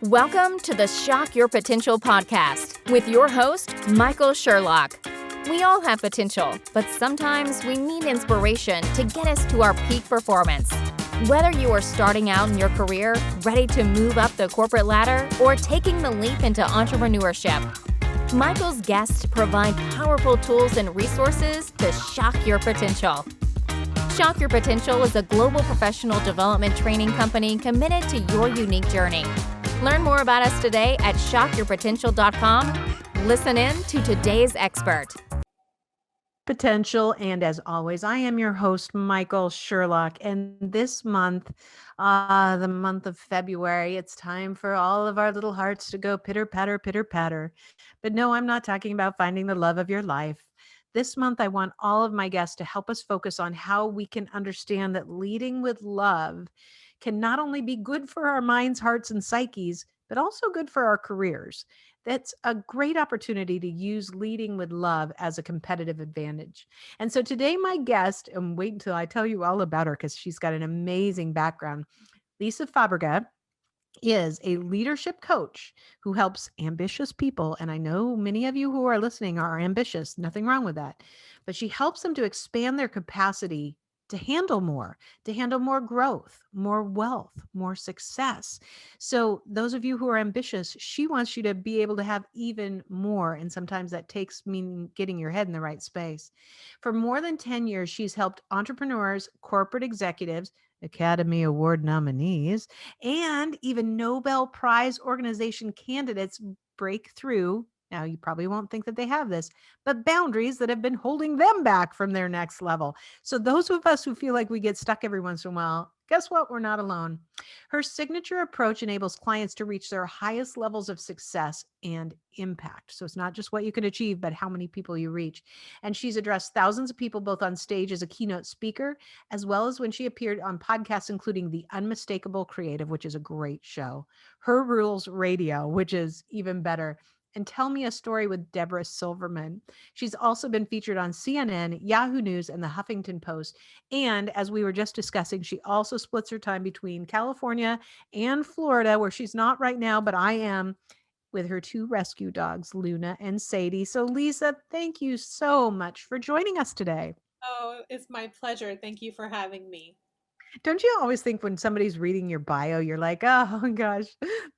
Welcome to the Shock Your Potential podcast with your host, Michael Sherlock. We all have potential, but sometimes we need inspiration to get us to our peak performance. Whether you are starting out in your career, ready to move up the corporate ladder, or taking the leap into entrepreneurship, Michael's guests provide powerful tools and resources to shock your potential. Shock Your Potential is a global professional development training company committed to your unique journey. Learn more about us today at shockyourpotential.com. Listen in to today's expert. Potential, and as always, I am your host, Michael Sherlock, and this month, the month of February, it's time for all of our little hearts to go pitter patter, pitter patter. But no, I'm not talking about finding the love of your life. This month, I want all of my guests to help us focus on how we can understand that leading with love can not only be good for our minds, hearts, and psyches, but also good for our careers. That's a great opportunity to use leading with love as a competitive advantage. And so today, my guest, and wait until I tell you all about her because she's got an amazing background. Lisa Fabrega is a leadership coach who helps ambitious people. And I know many of you who are listening are ambitious, nothing wrong with that. But she helps them to expand their capacity to handle more growth, more wealth, more success. So those of you who are ambitious, she wants you to be able to have even more. And sometimes that takes meaning getting your head in the right space. For more than 10 years, she's helped entrepreneurs, corporate executives, Academy Award nominees, and even Nobel Prize organization candidates break through. Now, you probably won't think that they have this, but boundaries that have been holding them back from their next level. So those of us who feel like we get stuck every once in a while, guess what? We're not alone. Her signature approach enables clients to reach their highest levels of success and impact. So it's not just what you can achieve, but how many people you reach. And she's addressed thousands of people both on stage as a keynote speaker, as well as when she appeared on podcasts, including The Unmistakable Creative, which is a great show, Her Rules Radio, which is even better, and Tell Me a Story with Deborah Silverman. She's also been featured on CNN, Yahoo News, and the Huffington Post. And as we were just discussing, she also splits her time between California and Florida, where she's not right now, but I am, with her two rescue dogs, Luna and Sadie. So Lisa, thank you so much for joining us today. Oh, it's my pleasure. Thank you for having me. Don't you always think when somebody's reading your bio, you're like, oh my gosh,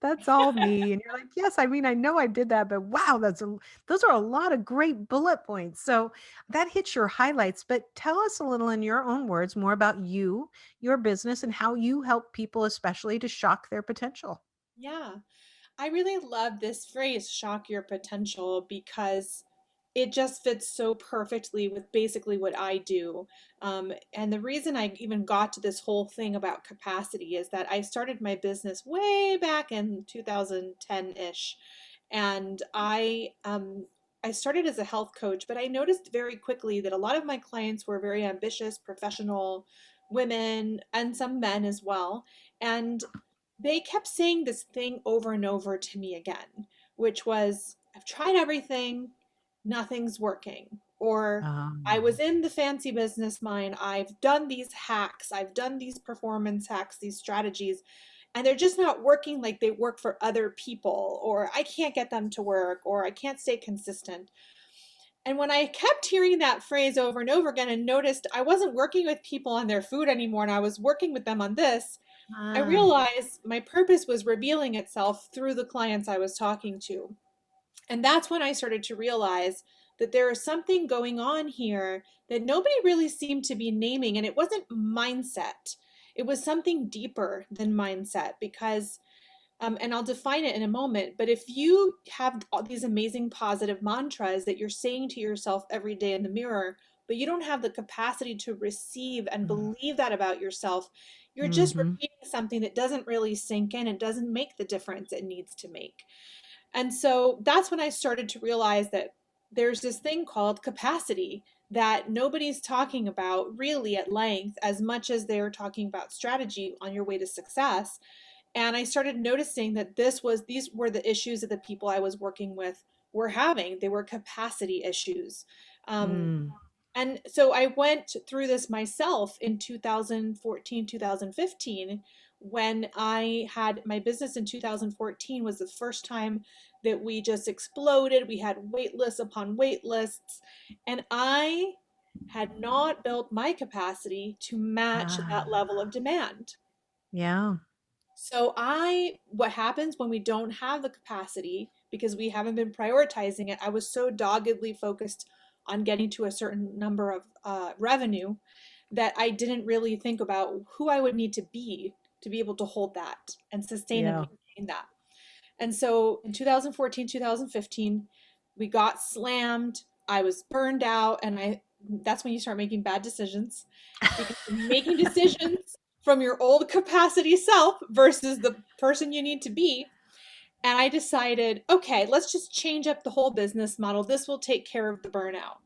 that's all me. And you're like, yes, I mean, I know I did that, but wow, those are a lot of great bullet points. So that hits your highlights, but tell us a little in your own words more about you, your business, and how you help people, especially to shock their potential. Yeah, I really love this phrase, shock your potential, because it just fits so perfectly with basically what I do. And the reason I even got to this whole thing about capacity is that I started my business way back in 2010-ish. And I started as a health coach, but I noticed very quickly that a lot of my clients were very ambitious, professional women, and some men as well. And they kept saying this thing over and over to me again, which was, I've tried everything, nothing's working. Or I was Um, in the fancy business mind, I've done these hacks, I've done these performance hacks, these strategies, and they're just not working like they work for other people, or I can't get them to work, or I can't stay consistent. And when I kept hearing that phrase over and over again and noticed I wasn't working with people on their food anymore and I was working with them on this, I ah, realized my purpose was revealing itself through the clients I was talking to. And that's when I started to realize that there is something going on here that nobody really seemed to be naming. And it wasn't mindset, it was something deeper than mindset because and I'll define it in a moment. But if you have all these amazing positive mantras that you're saying to yourself every day in the mirror, but you don't have the capacity to receive and believe that about yourself, you're just mm-hmm. repeating something that doesn't really sink in and doesn't make the difference it needs to make. And so that's when I started to realize that there's this thing called capacity that nobody's talking about really at length as much as they're talking about strategy on your way to success. And I started noticing that these were the issues that the people I was working with were having. They were capacity issues. Um, Mm. and so I went through this myself in 2014, 2015, when I had my business in 2014 was the first time that we just exploded. We had wait lists upon wait lists, and I had not built my capacity to match that Ah, level of demand. yeah. So what happens when we don't have the capacity because we haven't been prioritizing it? I was so doggedly focused on getting to a certain number of revenue that I didn't really think about who I would need to be able to hold that and sustain and Yeah. maintain that. And so in 2014, 2015, we got slammed. I was burned out, and that's when you start making bad decisions because you're making decisions from your old capacity self versus the person you need to be. And I decided, okay, let's just change up the whole business model. This will take care of the burnout,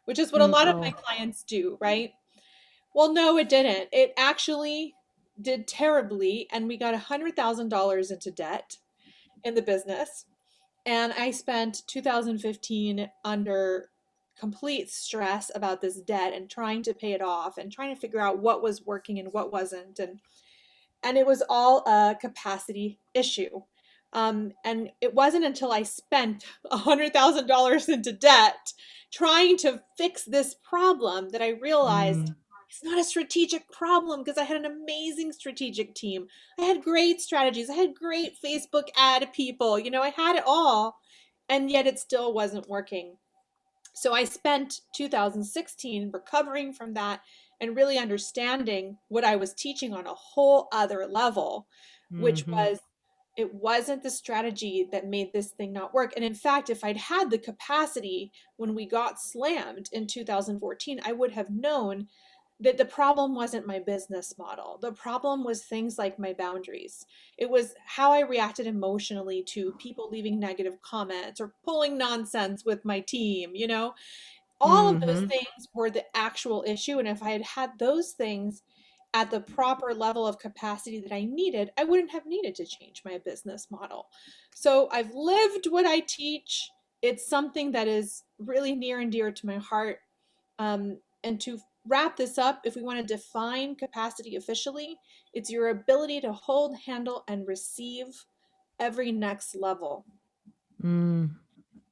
which is what a lot of my Oh. clients do, right? Well, no, it didn't. It actually did terribly, and we got $100,000 into debt in the business. And I spent 2015 under complete stress about this debt and trying to pay it off and trying to figure out what was working and what wasn't. And it was all a capacity issue. And it wasn't until I spent $100,000 into debt trying to fix this problem that I realized Mm. it's not a strategic problem because I had an amazing strategic team. I had great strategies. I had great Facebook ad people. I had it all, and yet it still wasn't working. So I spent 2016 recovering from that and really understanding what I was teaching on a whole other level, which Hmm. was it wasn't the strategy that made this thing not work. And in fact, if I'd had the capacity when we got slammed in 2014, I would have known that the problem wasn't my business model. The problem was things like my boundaries. It was how I reacted emotionally to people leaving negative comments or pulling nonsense with my team, all of those Hmm. things were the actual issue. And if I had had those things at the proper level of capacity that I needed, I wouldn't have needed to change my business model. So I've lived what I teach. It's something that is really near and dear to my heart. And to wrap this up, if we want to define capacity officially, it's your ability to hold, handle, and receive every next level. Mm.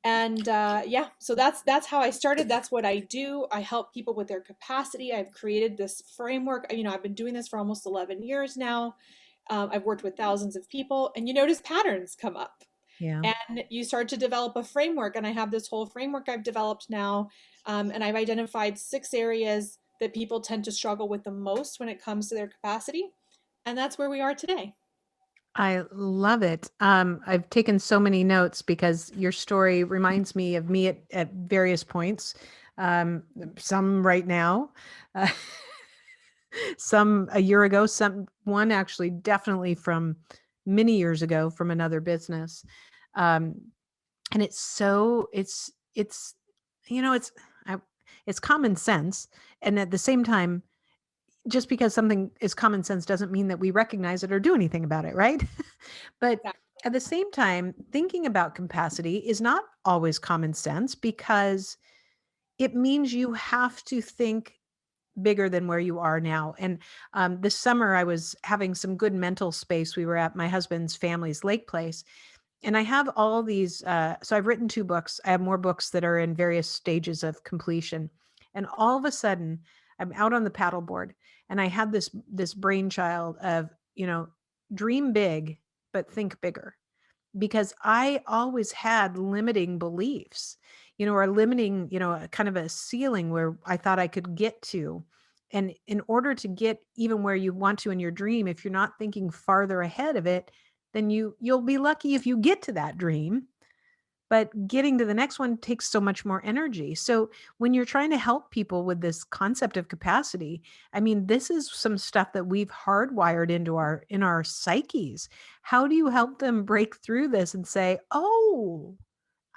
And yeah, so that's how I started. That's what I do. I help people with their capacity. I've created this framework. I've been doing this for almost 11 years now. I've worked with thousands of people, and you notice patterns come up. Yeah. And you start to develop a framework. And I have this whole framework I've developed now. And I've identified 6 areas that people tend to struggle with the most when it comes to their capacity. And that's where we are today. I love it. I've taken so many notes because your story reminds me of me at various points. Some right now, uh, some a year ago, some one actually definitely from many years ago from another business. Um, and it's it's I, it's common sense, and at the same time, just because something is common sense doesn't mean that we recognize it or do anything about it, right? But Yeah. at the same time, thinking about capacity is not always common sense because it means you have to think bigger than where you are now. And this summer, I was having some good mental space. We were at my husband's family's lake place. And I have all these. So I've written 2 books. I have more books that are in various stages of completion. And all of a sudden, I'm out on the paddleboard, and I had this brainchild of, dream big, but think bigger, because I always had limiting beliefs, or limiting, a kind of a ceiling where I thought I could get to. And in order to get even where you want to in your dream, if you're not thinking farther ahead of it, then you'll be lucky if you get to that dream. But getting to the next one takes so much more energy. So when you're trying to help people with this concept of capacity, I mean, this is some stuff that we've hardwired into our psyches. How do you help them break through this and say, "Oh,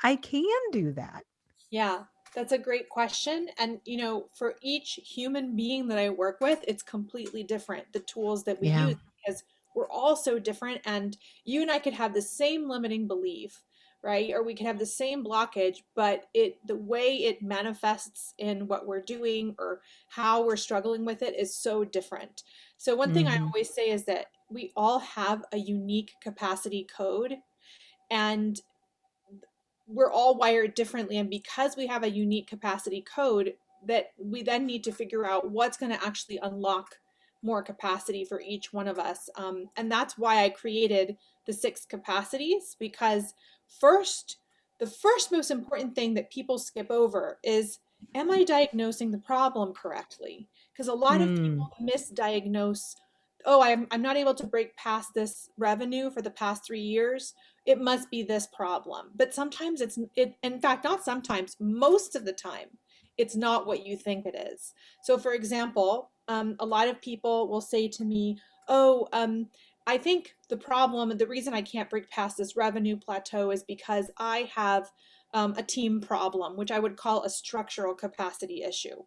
I can do that"? Yeah, that's a great question. And, for each human being that I work with, it's completely different, the tools that we Yeah. use, because we're all so different. And you and I could have the same limiting belief, right? Or we could have the same blockage, but the way it manifests in what we're doing or how we're struggling with it is so different. So one thing I Mhm. always say is that we all have a unique capacity code, and we're all wired differently. And because we have a unique capacity code, that we then need to figure out what's going to actually unlock more capacity for each one of us. And that's why I created the 6 capacities, because first, the first most important thing that people skip over is, am I diagnosing the problem correctly? Because a lot of Mm. people misdiagnose, oh, I'm not able to break past this revenue for the past 3 years, it must be this problem. But sometimes in fact, not sometimes, most of the time, it's not what you think it is. So for example, a lot of people will say to me, oh, I think the reason I can't break past this revenue plateau is because I have a team problem, which I would call a structural capacity issue.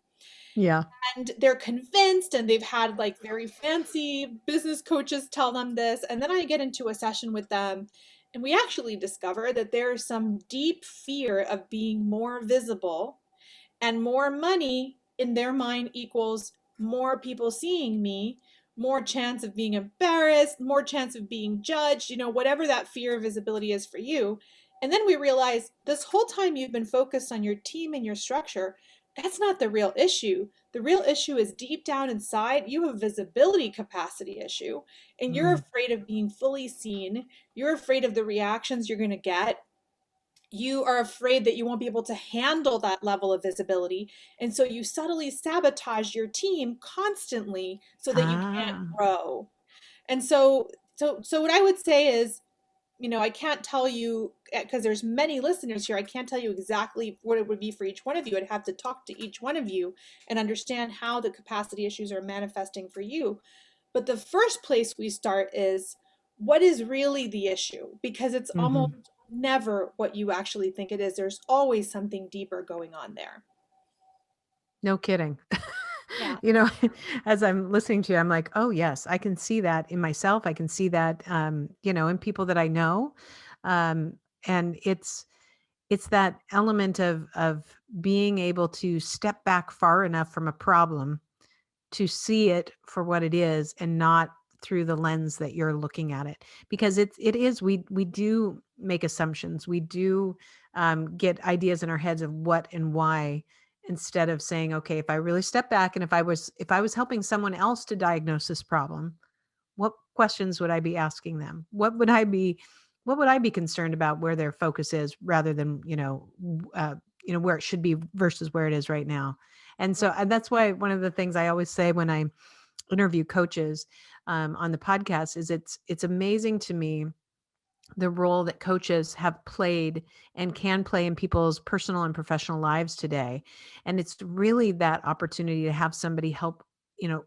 Yeah. And they're convinced, and they've had like very fancy business coaches tell them this. And then I get into a session with them, and we actually discover that there's some deep fear of being more visible, and more money in their mind equals more people seeing me, more chance of being embarrassed, more chance of being judged, whatever that fear of visibility is for you. And then we realize this whole time you've been focused on your team and your structure, that's not the real issue. The real issue is deep down inside, you have visibility capacity issue, and you're Mm. afraid of being fully seen. You're afraid of the reactions you're going to get. You are afraid that you won't be able to handle that level of visibility. And so you subtly sabotage your team constantly so that you can't Ah. grow. And so what I would say is, I can't tell you, because there's many listeners here, I can't tell you exactly what it would be for each one of you. I'd have to talk to each one of you and understand how the capacity issues are manifesting for you. But the first place we start is, what is really the issue? Because it's Hmm. almost never what you actually think it is. There's always something deeper going on there. No kidding. Yeah. You know, as I'm listening to you, I'm like, oh yes, I can see that in myself. I can see that, in people that I know. Um, and it's that element of being able to step back far enough from a problem to see it for what it is and not through the lens that you're looking at it, because it is we do make assumptions, we do get ideas in our heads of what and why, instead of saying, okay, if I really step back, and if I was helping someone else to diagnose this problem, what questions would I be asking them? What would I be concerned about where their focus is, rather than, where it should be versus where it is right now. And so that's why one of the things I always say when I interview coaches on the podcast is it's amazing to me the role that coaches have played and can play in people's personal and professional lives today. And it's really that opportunity to have somebody help,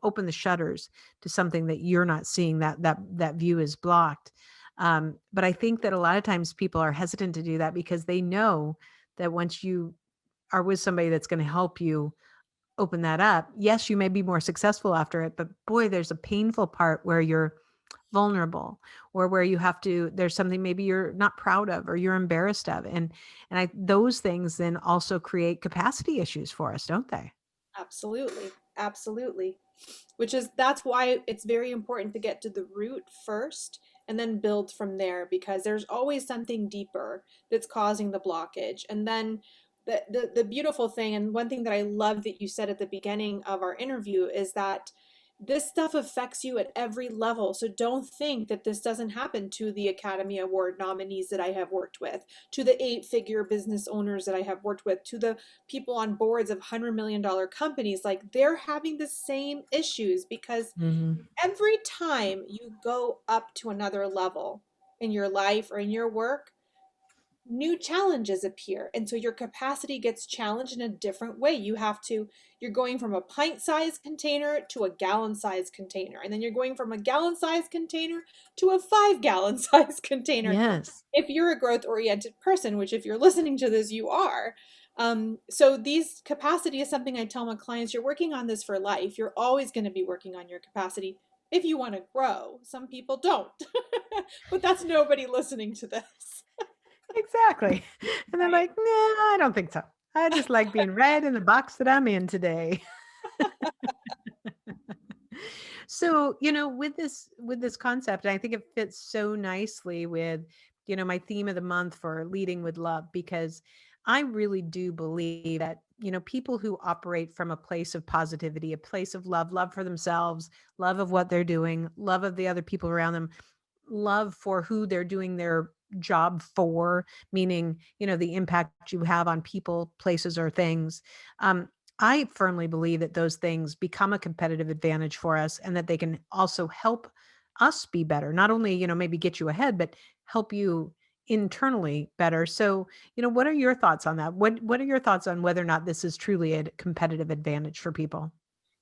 open the shutters to something that you're not seeing, that view is blocked. But I think that a lot of times people are hesitant to do that because they know that once you are with somebody that's going to help you open that up, yes, you may be more successful after it, but boy, there's a painful part where you're vulnerable, or where there's something maybe you're not proud of or you're embarrassed of. And those things then also create capacity issues for us, don't they? Absolutely. Absolutely. That's why it's very important to get to the root first and then build from there, because there's always something deeper that's causing the blockage. And then the beautiful thing, and one thing that I love that you said at the beginning of our interview, is that this stuff affects you at every level. So don't think that this doesn't happen to the Academy Award nominees that I have worked with, to the 8-figure business owners that I have worked with, to the people on boards of $100 million companies. Like, they're having the same issues, because Hmm. every time you go up to another level in your life or in your work, new challenges appear. And so your capacity gets challenged in a different way. You're going from a pint-sized container to a gallon-sized container. And then you're going from a gallon-sized container to a 5-gallon sized container. Yes. If you're a growth-oriented person, which if you're listening to this, you are. So these capacity is something I tell my clients, you're working on this for life. You're always going to be working on your capacity if you want to grow. Some people don't, but that's nobody listening to this. Exactly. And they're Right. like, nah, I don't think so. I just like being right in the box that I'm in today. So, with this concept, I think it fits so nicely with, my theme of the month for leading with love, because I really do believe that, people who operate from a place of positivity, a place of love, love for themselves, love of what they're doing, love of the other people around them, love for who they're doing their job for, meaning, the impact you have on people, places, or things. Um, I firmly believe that those things become a competitive advantage for us and that they can also help us be better. Not only, maybe get you ahead, but help you internally better. So, what are your thoughts on that? What are your thoughts on whether or not this is truly a competitive advantage for people?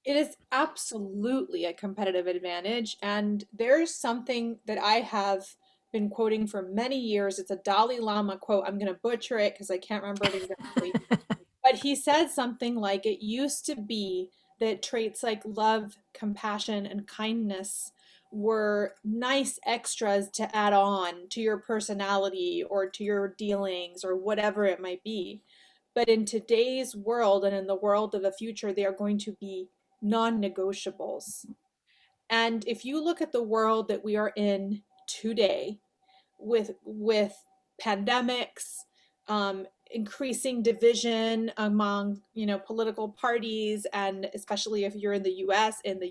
It is absolutely a competitive advantage. And there's something that I have been quoting for many years. It's a Dalai Lama quote. I'm going to butcher it because I can't remember it exactly. But he said something like, it used to be that traits like love, compassion, and kindness were nice extras to add on to your personality or to your dealings or whatever it might be. But in today's world and in the world of the future, they are going to be non negotiables. And if you look at the world that we are in today, with pandemics, increasing division among political parties, and especially if you're in the U.S. And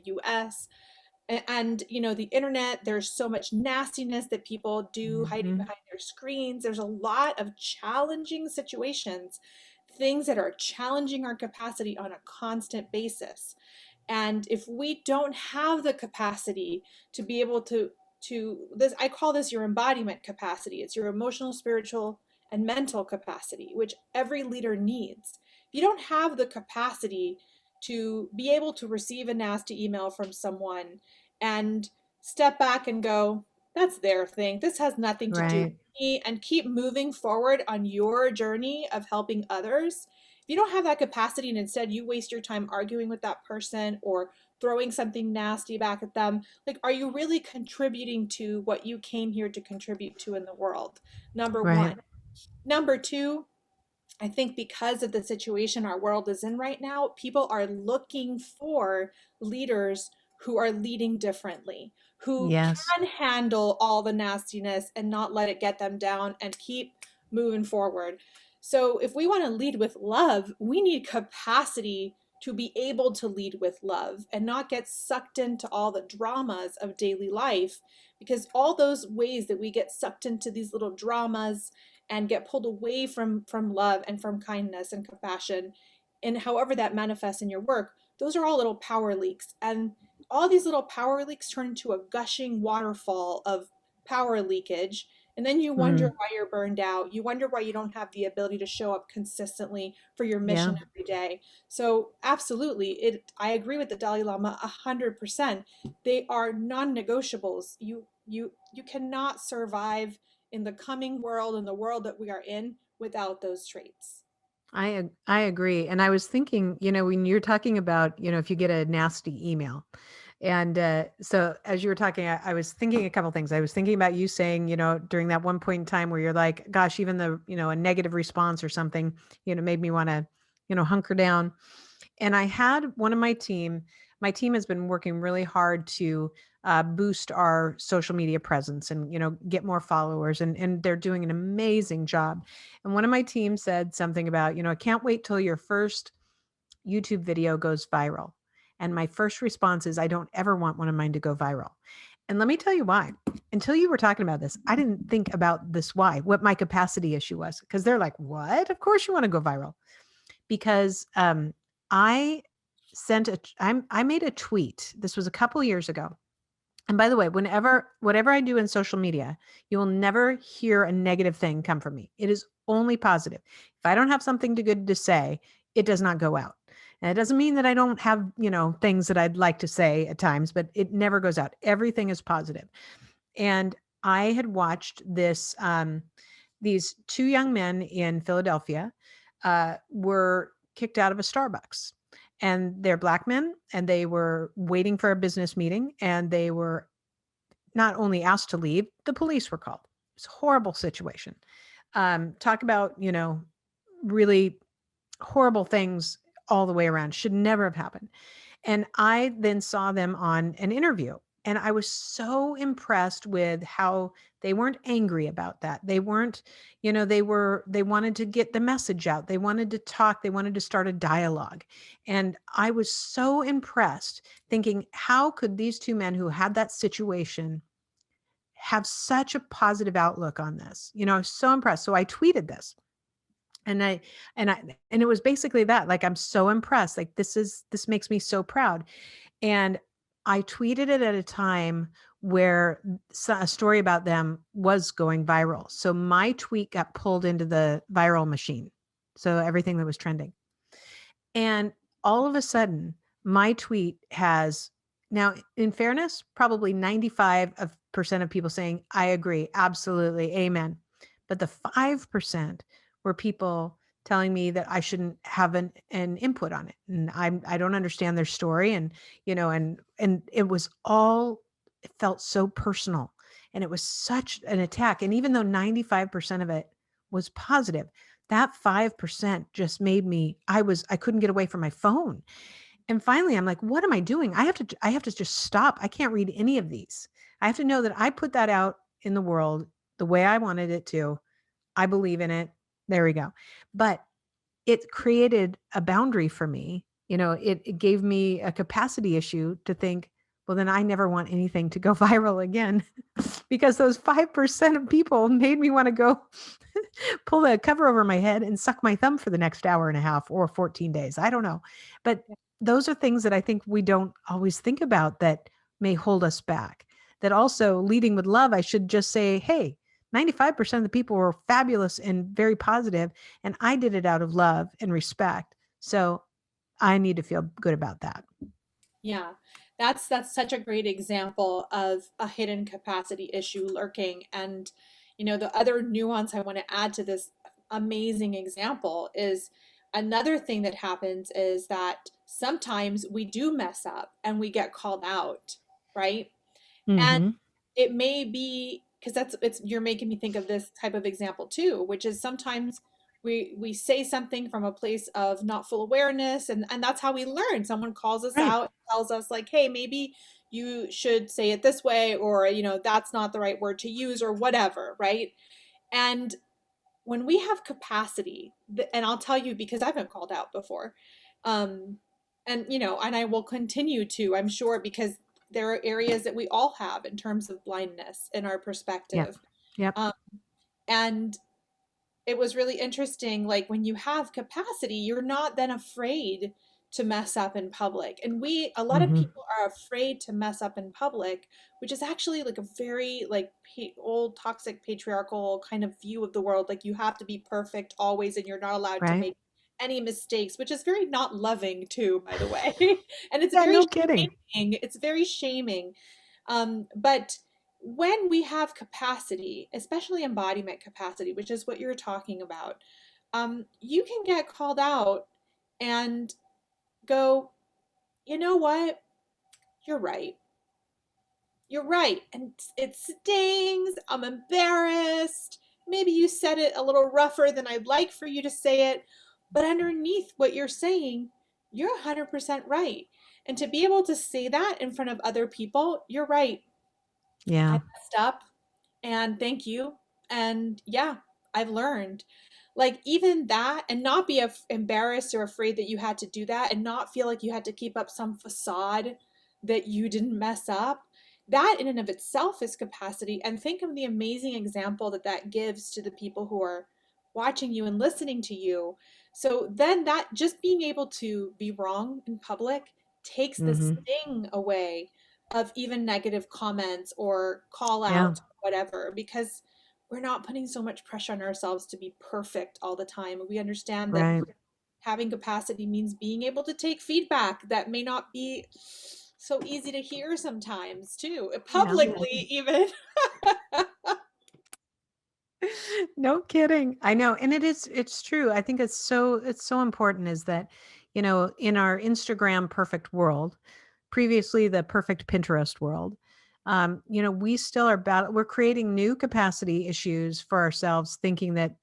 the internet, there's so much nastiness that people do hiding Hmm. behind their screens. There's a lot of challenging situations, things that are challenging our capacity on a constant basis. And if we don't have the capacity to be able to this, I call this your embodiment capacity. It's your emotional, spiritual, and mental capacity, which every leader needs. If you don't have the capacity to be able to receive a nasty email from someone and step back and go, that's their thing, this has nothing to do with Right. me, and keep moving forward on your journey of helping others. If you don't have that capacity and instead you waste your time arguing with that person or throwing something nasty back at them, like, are you really contributing to what you came here to contribute to in the world? Number Right. one. Number two, I think because of the situation our world is in right now, people are looking for leaders who are leading differently, who Yes. can handle all the nastiness and not let it get them down and keep moving forward. So, if we want to lead with love, we need capacity to be able to lead with love and not get sucked into all the dramas of daily life, because all those ways that we get sucked into these little dramas and get pulled away from love and from kindness and compassion, and however that manifests in your work, those are all little power leaks. And all these little power leaks turn into a gushing waterfall of power leakage. And then you wonder Mm. why you're burned out. You wonder why you don't have the ability to show up consistently for your Yeah. mission every day. So absolutely, it I agree with the Dalai Lama 100%. They are non-negotiables. You cannot survive in the coming world, in the world that we are in, without those traits. I agree. And I was thinking, when you're talking about, if you get a nasty email. And so as you were talking, I was thinking a couple things. I was thinking about you saying, during that one point in time where you're like, gosh, even a negative response or something, made me want to, hunker down. And I had one of my team has been working really hard to boost our social media presence and, get more followers. And they're doing an amazing job. And one of my team said something about, I can't wait till your first YouTube video goes viral. And my first response is, I don't ever want one of mine to go viral. And let me tell you why. Until you were talking about this, I didn't think about this why, what my capacity issue was. Because they're like, what? Of course you want to go viral. Because I I made a tweet. This was a couple years ago. And by the way, whatever I do in social media, you will never hear a negative thing come from me. It is only positive. If I don't have something good to say, it does not go out. And it doesn't mean that I don't have, things that I'd like to say at times, but it never goes out. Everything is positive. And I had watched these two young men in Philadelphia were kicked out of a Starbucks. And they're black men, and they were waiting for a business meeting, and they were not only asked to leave, the police were called. It's a horrible situation. Talk about, really horrible things all the way around. Should never have happened. And I then saw them on an interview, and I was so impressed with how they weren't angry about that. They weren't, they wanted to get the message out. They wanted to talk. They wanted to start a dialogue. And I was so impressed thinking, how could these two men who had that situation have such a positive outlook on this? I was so impressed. So I tweeted this. And and it was basically that, like, I'm so impressed. Like, this makes me so proud. And I tweeted it at a time where a story about them was going viral. So my tweet got pulled into the viral machine. So everything that was trending. And all of a sudden, my tweet has, now, in fairness, probably 95% of people saying, I agree, absolutely, amen. But the 5% were people telling me that I shouldn't have an input on it. And I don't understand their story. And, and it was all, it felt so personal. And it was such an attack. And even though 95% of it was positive, that 5% just made me, I couldn't get away from my phone. And finally I'm like, what am I doing? I have to just stop. I can't read any of these. I have to know that I put that out in the world the way I wanted it to. I believe in it. There we go. But it created a boundary for me. It gave me a capacity issue to think, well, then I never want anything to go viral again, because those 5% of people made me want to go pull the cover over my head and suck my thumb for the next hour and a half or 14 days. I don't know. But those are things that I think we don't always think about that may hold us back. That also, leading with love, I should just say, hey, 95% of the people were fabulous and very positive, and I did it out of love and respect. So I need to feel good about that. Yeah. That's such a great example of a hidden capacity issue lurking. And the other nuance I want to add to this amazing example is another thing that happens is that sometimes we do mess up and we get called out, right? And Mm-hmm. it may be because you're making me think of this type of example too, which is sometimes we say something from a place of not full awareness, and that's how we learn. Someone calls us Right. out, tells us like, hey, maybe you should say it this way, or that's not the right word to use, or whatever, right? And when we have capacity, and I'll tell you because I've been called out before, um, and I will continue to, I'm sure, because there are areas that we all have in terms of blindness in our Yep. perspective. Yep. Um, and it was really interesting, like when you have capacity, you're not then afraid to mess up in public. And a lot of Mm-hmm. people are afraid to mess up in public, which is actually like a very like old toxic patriarchal kind of view of the world. Like you have to be perfect always and you're not allowed to Right. make any mistakes, which is very not loving too, by the way. And it's Yeah, very no kidding. shaming. It's very shaming. But when we have capacity, especially embodiment capacity, which is what you're talking about, you can get called out and go, you know what? You're right. You're right. And it stings. I'm embarrassed. Maybe you said it a little rougher than I'd like for you to say it. But underneath what you're saying, you're 100% right. And to be able to say that in front of other people, you're right. I Yeah. messed up and thank you. And yeah, I've learned. Like even that, and not be embarrassed or afraid that you had to do that, and not feel like you had to keep up some facade that you didn't mess up. That in and of itself is capacity. And think of the amazing example that that gives to the people who are watching you and listening to you. So then that just being able to be wrong in public takes the Mm-hmm. sting away of even negative comments or call Yeah. out, whatever, because we're not putting so much pressure on ourselves to be perfect all the time. We understand that Right. having capacity means being able to take feedback that may not be so easy to hear sometimes, too, Yeah. publicly, even. No kidding. I know. And it's true. I think it's so important is that, in our Instagram perfect world, previously the perfect Pinterest world, we still are we're creating new capacity issues for ourselves, thinking that,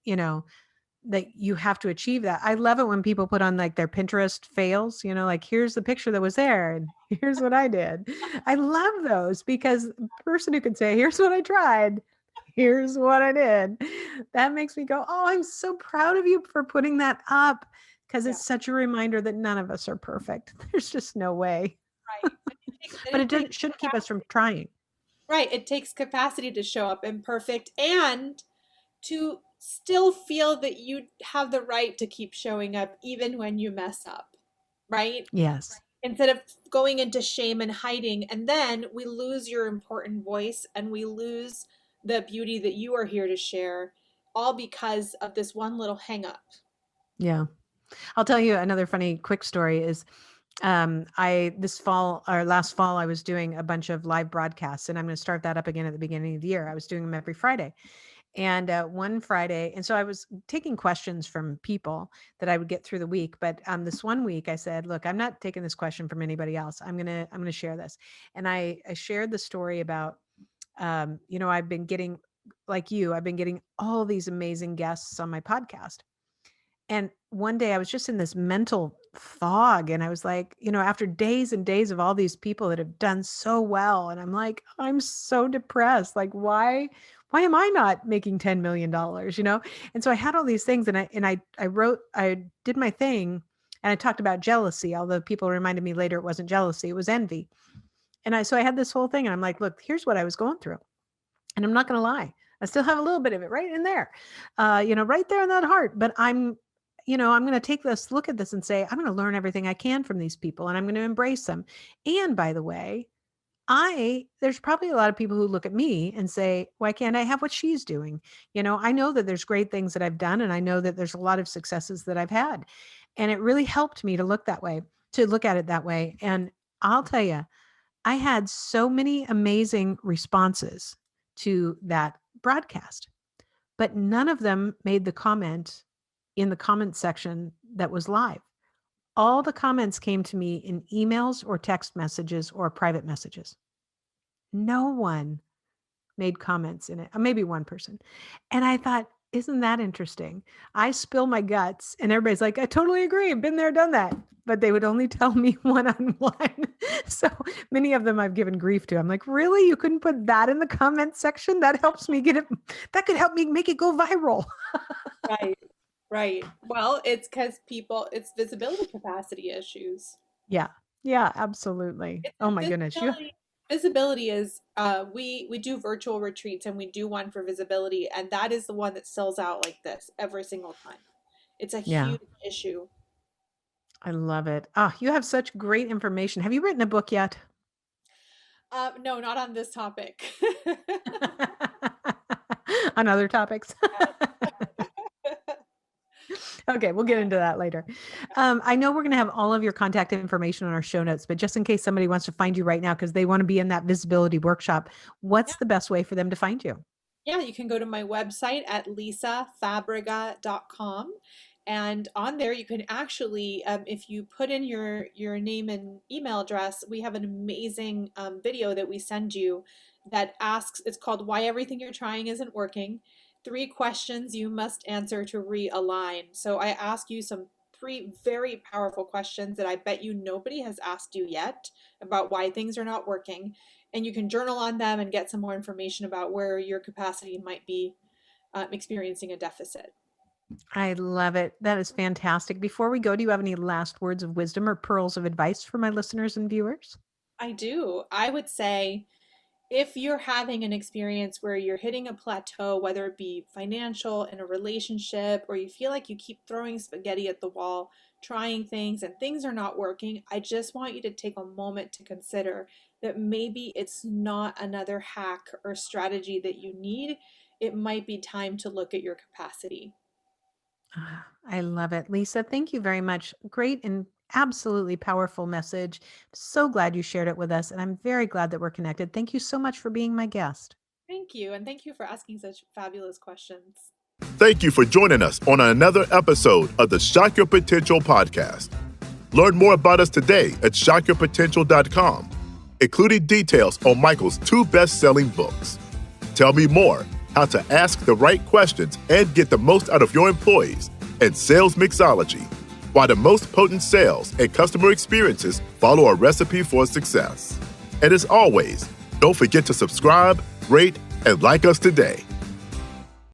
that you have to achieve that. I love it when people put on like their Pinterest fails, like here's the picture that was there and here's what I did. I love those because the person who can say, here's what I tried, here's what I did. That makes me go, oh, I'm so proud of you for putting that up because it's such a reminder that none of us are perfect. There's just no way. Right. But it shouldn't keep us from trying. Right. It takes capacity to show up imperfect and to still feel that you have the right to keep showing up even when you mess up. Right? Yes. Instead of going into shame and hiding, and then we lose your important voice and we lose the beauty that you are here to share, all because of this one little hang up. Yeah. I'll tell you another funny quick story is last fall, I was doing a bunch of live broadcasts, and I'm going to start that up again at the beginning of the year. I was doing them every Friday. And one Friday, and so I was taking questions from people that I would get through the week. But this one week, I said, "Look, I'm not taking this question from anybody else. I'm gonna share this." And I shared the story about, I've been getting, like you, I've been getting all these amazing guests on my podcast. And one day I was just in this mental fog, and I was like, after days and days of all these people that have done so well, and I'm like, I'm so depressed. Like, why am I not making $10 million? And so I had all these things, and I did my thing, and I talked about jealousy, although people reminded me later it wasn't jealousy, it was envy. So I had this whole thing, and I'm like, look, here's what I was going through. And I'm not going to lie. I still have a little bit of it right in there, right there in that heart. But I'm going to take this, look at this and say, I'm going to learn everything I can from these people, and I'm going to embrace them. And by the way, there's probably a lot of people who look at me and say, why can't I have what she's doing? I know that there's great things that I've done, and I know that there's a lot of successes that I've had. And it really helped me to look at it that way. And I'll tell you, I had so many amazing responses to that broadcast, but none of them made the comment in the comment section that was live. All the comments came to me in emails or text messages or private messages. No one made comments in it. Maybe one person. And I thought, isn't that interesting? I spill my guts and everybody's like, I totally agree. I've been there, done that. But they would only tell me one-on-one. So many of them I've given grief to. I'm like, really? You couldn't put that in the comment section? That helps me get it. That could help me make it go viral. Right. Well, it's because it's visibility capacity issues. Yeah. Yeah, absolutely. Oh my goodness. Visibility is, we do virtual retreats, and we do one for visibility. And that is the one that sells out like this every single time. It's a huge issue. I love it. Oh, you have such great information. Have you written a book yet? No, not on this topic. On other topics. Okay, we'll get into that later. I know we're going to have all of your contact information on our show notes, but just in case somebody wants to find you right now because they want to be in that visibility workshop, what's the best way for them to find you? Yeah, you can go to my website at lisafabrega.com. And on there, you can actually, if you put in your name and email address, we have an amazing video that we send you that asks, it's called Why Everything You're Trying Isn't Working. 3 questions you must answer to realign. So I ask you some 3 very powerful questions that I bet you nobody has asked you yet about why things are not working. And you can journal on them and get some more information about where your capacity might be experiencing a deficit. I love it. That is fantastic. Before we go, do you have any last words of wisdom or pearls of advice for my listeners and viewers? I do. I would say, if you're having an experience where you're hitting a plateau, whether it be financial, in a relationship, or you feel like you keep throwing spaghetti at the wall, trying things and things are not working, I just want you to take a moment to consider that maybe it's not another hack or strategy that you need. It might be time to look at your capacity. I love it. Lisa, thank you very much. Great and absolutely powerful message. So glad you shared it with us, and I'm very glad that we're connected. Thank you so much for being my guest. Thank you, and thank you for asking such fabulous questions. Thank you for joining us on another episode of the Shock Your Potential podcast. Learn more about us today at shockyourpotential.com, including details on Michael's 2 best-selling books. Tell me more, how to ask the right questions and get the most out of your employees and sales mixology, while the most potent sales and customer experiences follow a recipe for success. And as always, don't forget to subscribe, rate, and like us today.